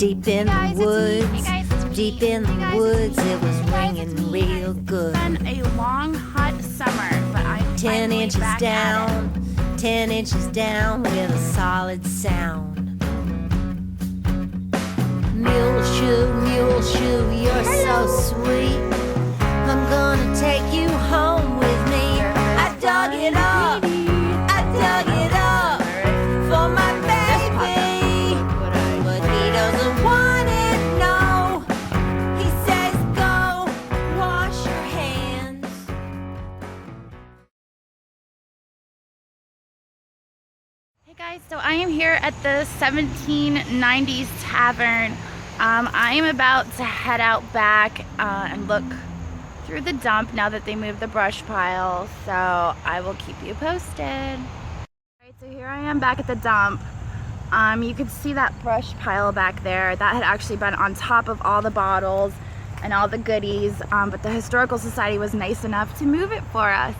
Deep in the woods, deep in the woods, it was ringing real good. It's been a long, hot summer, but I'm 10 inches back down, 10 inches down with a solid sound. Mule shoe, you're so sweet. I'm gonna take you home with me. I dug it up for my baby, but he doesn't want it, no. He says go wash your hands. Hey guys, so I am here at the 1790s Tavern. I am about to head out back and look through the dump now that they moved the brush pile, so I will keep you posted. Alright, so here I am back at the dump. You could see that brush pile back there. That had actually been on top of all the bottles and all the goodies, but the Historical Society was nice enough to move it for us.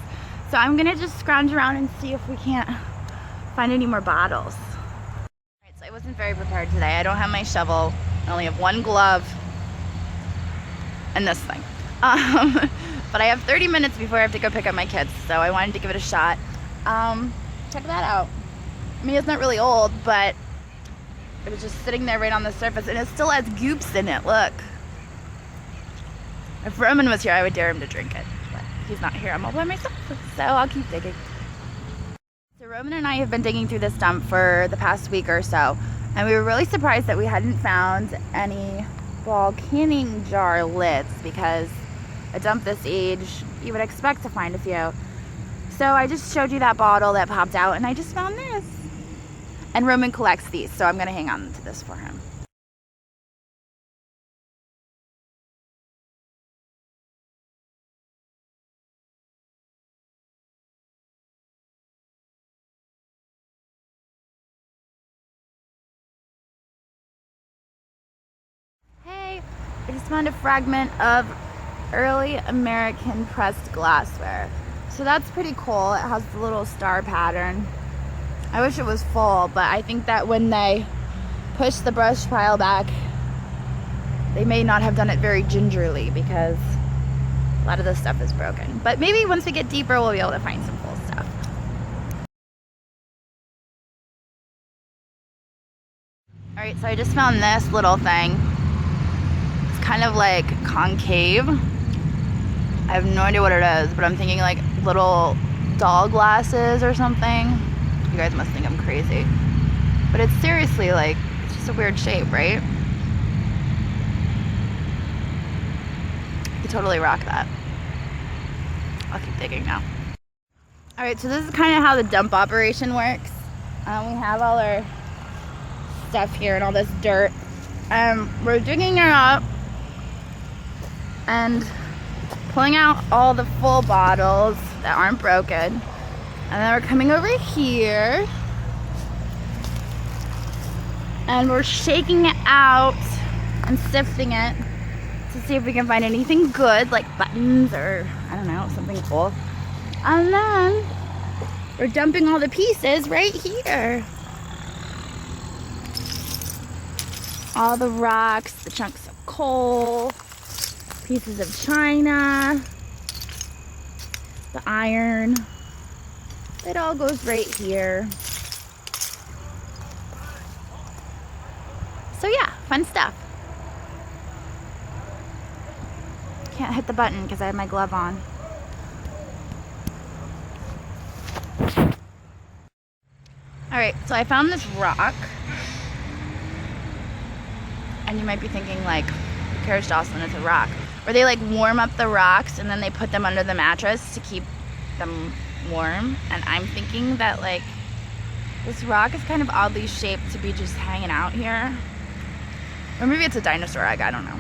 So I'm gonna just scrounge around and see if we can't find any more bottles. Alright, so I wasn't very prepared today. I don't have my shovel. I only have one glove and this thing. But I have 30 minutes before I have to go pick up my kids, so I wanted to give it a shot. Check that out. I mean, it's not really old, but it was just sitting there right on the surface, and it still has goops in it, look. If Roman was here, I would dare him to drink it, but he's not here. I'm all by myself, so I'll keep digging. So Roman and I have been digging through this dump for the past week or so, and we were really surprised that we hadn't found any ball canning jar lids, because a dump this age, you would expect to find a few. So I just showed you that bottle that popped out, and I just found this. And Roman collects these, so I'm gonna hang on to this for him. Hey, I just found a fragment of early American pressed glassware. So that's pretty cool. It has the little star pattern. I wish it was full, but I think that when they push the brush pile back, they may not have done it very gingerly, because a lot of this stuff is broken. But maybe once we get deeper, we'll be able to find some full stuff. All right, so I just found this little thing. It's kind of like concave. I have no idea what it is, but I'm thinking like little doll glasses or something. You guys must think I'm crazy. But it's seriously like, it's just a weird shape, right? You could totally rock that. I'll keep digging now. All right, so this is kind of how the dump operation works. We have all our stuff here and all this dirt. We're digging it up and pulling out all the full bottles that aren't broken. And then we're coming over here and we're shaking it out and sifting it to see if we can find anything good, like buttons or, I don't know, something cool. And then we're dumping all the pieces right here. All the rocks, the chunks of coal, pieces of china, the iron. It all goes right here. So yeah, fun stuff. Can't hit the button because I have my glove on. Alright, so I found this rock. And you might be thinking like, who cares, Jocelyn, it's a rock. Where they like warm up the rocks and then they put them under the mattress to keep them warm. And I'm thinking that like this rock is kind of oddly shaped to be just hanging out here, or maybe it's a dinosaur egg, I don't know.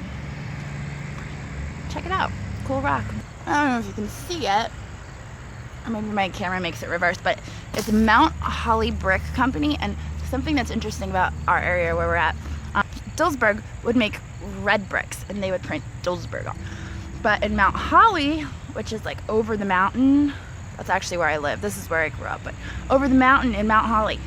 Check it out, cool rock. I don't know if you can see it, or maybe my camera makes it reverse, but it's Mount Holly Brick Company. And something that's interesting about our area where we're at, Dillsburg would make red bricks and they would print Dillsburg on. But in Mount Holly, which is like over the mountain, that's actually where I live. This is where I grew up, but over the mountain in Mount Holly,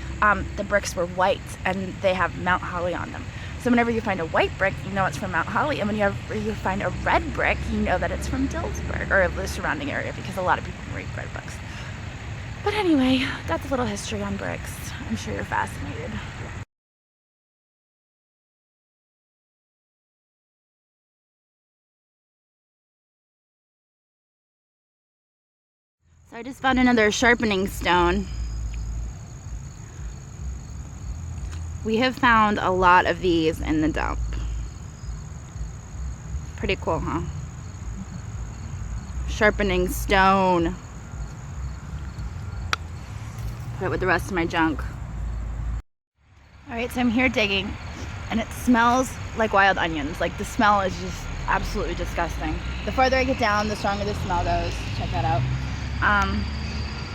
the bricks were white and they have Mount Holly on them. So whenever you find a white brick, you know it's from Mount Holly, and whenever you find a red brick, you know that it's from Dillsburg, or the surrounding area, because a lot of people read red books. But anyway, that's a little history on bricks. I'm sure you're fascinated. So I just found another sharpening stone. We have found a lot of these in the dump. Pretty cool, huh? Sharpening stone. Put it with the rest of my junk. Alright, so I'm here digging, and it smells like wild onions. Like, the smell is just absolutely disgusting. The farther I get down, the stronger the smell goes. Check that out.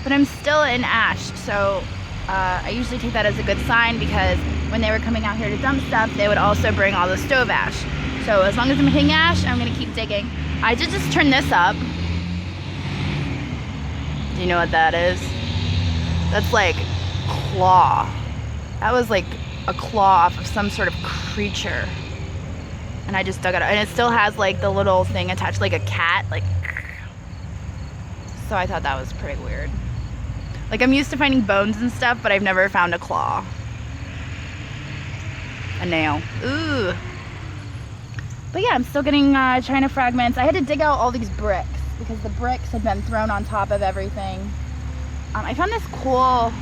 But I'm still in ash, so I usually take that as a good sign, because when they were coming out here to dump stuff, they would also bring all the stove ash. So as long as I'm hitting ash, I'm gonna keep digging. I did just turn this up. Do you know what that is? That's like claw. That was like a claw off of some sort of creature. And I just dug it out. And it still has like the little thing attached, like a cat, like. So I thought that was pretty weird. Like, I'm used to finding bones and stuff, but I've never found a claw. A nail. Ooh. But yeah, I'm still getting China fragments. I had to dig out all these bricks because the bricks had been thrown on top of everything. I found this cool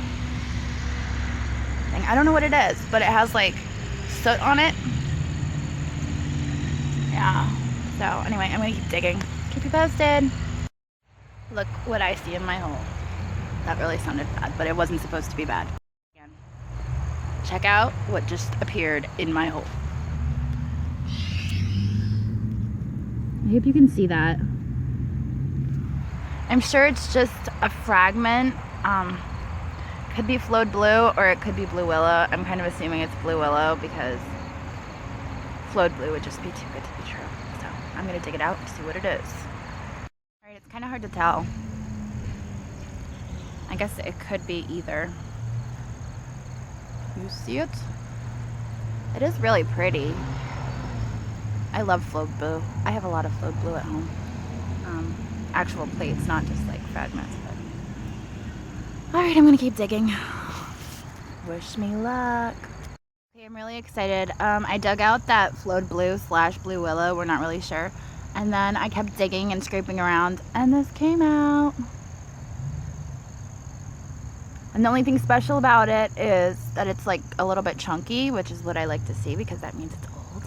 thing. I don't know what it is, but it has like soot on it. Yeah. So anyway, I'm gonna keep digging. Keep you posted. Look what I see in my hole. That really sounded bad, but it wasn't supposed to be bad. Again, check out what just appeared in my hole. I hope you can see that. I'm sure it's just a fragment. Could be flowed blue, or it could be blue willow. I'm kind of assuming it's blue willow because flowed blue would just be too good to be true. So I'm gonna dig it out and see what it is. Alright, it's kind of hard to tell. I guess it could be either. You see it? It is really pretty. I love flowed blue. I have a lot of flowed blue at home. Actual plates, not just like fragments. Alright, I'm gonna keep digging. Wish me luck. Okay, I'm really excited. I dug out that flowed blue / blue willow, we're not really sure. And then I kept digging and scraping around, and this came out. And the only thing special about it is that it's like a little bit chunky, which is what I like to see because that means it's old.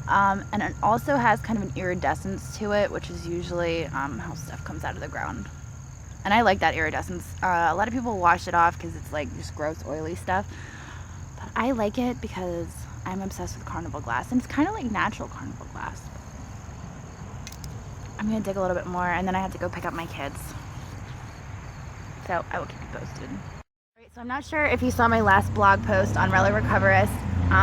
And it also has kind of an iridescence to it, which is usually how stuff comes out of the ground. And I like that iridescence. A lot of people wash it off because it's like just gross, oily stuff. But I like it because I'm obsessed with carnival glass, and it's kind of like natural carnival glass. I'm gonna dig a little bit more, and then I have to go pick up my kids. So I will keep you posted. Alright, so I'm not sure if you saw my last blog post on RelicRecoverist,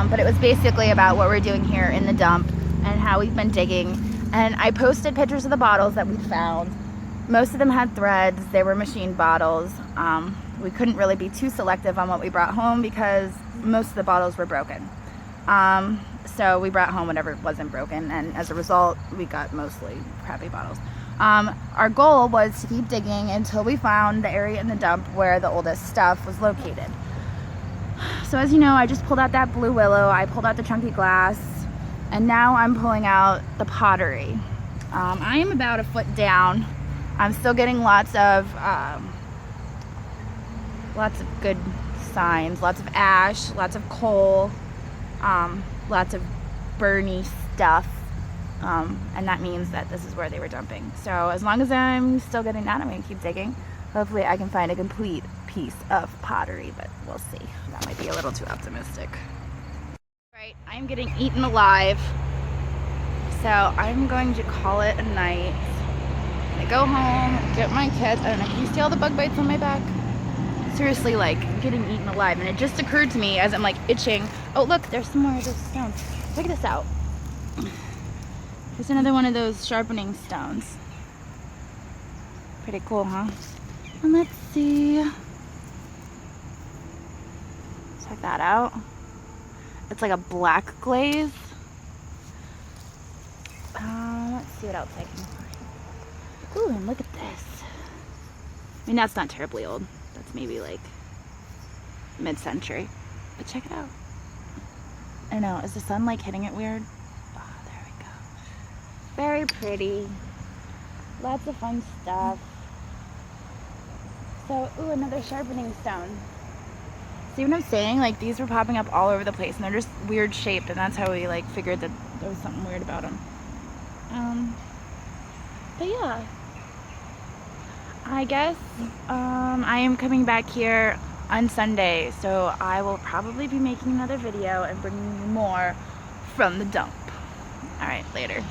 but it was basically about what we're doing here in the dump and how we've been digging. And I posted pictures of the bottles that we found. Most of them had threads. They were machine bottles. We couldn't really be too selective on what we brought home because most of the bottles were broken. So we brought home whatever wasn't broken, and as a result, we got mostly crappy bottles. Our goal was to keep digging until we found the area in the dump where the oldest stuff was located. So as you know, I just pulled out that blue willow, I pulled out the chunky glass, and now I'm pulling out the pottery. I am about a foot down. I'm still getting lots of good signs, lots of ash, lots of coal, lots of burny stuff. And that means that this is where they were dumping. So as long as I'm still getting that, I'm gonna keep digging. Hopefully I can find a complete piece of pottery, but we'll see. That might be a little too optimistic. Right, I'm getting eaten alive. So I'm going to call it a night. I go home, get my kids. I don't know, can you see all the bug bites on my back? Seriously, like, getting eaten alive. And it just occurred to me as I'm like itching. Oh look, there's some more of those stones. Check this out. There's another one of those sharpening stones. Pretty cool, huh? And let's see. Check that out. It's like a black glaze. Let's see what else I can find. Ooh, and look at this. I mean, that's not terribly old. That's maybe like mid-century. But check it out. I don't know, is the sun like hitting it weird? Oh, there we go. Very pretty. Lots of fun stuff. So, ooh, another sharpening stone. See what I'm saying? Like, these were popping up all over the place, and they're just weird shaped, and that's how we like figured that there was something weird about them. But yeah, I guess I am coming back here on Sunday, so I will probably be making another video and bringing you more from the dump. All right, later.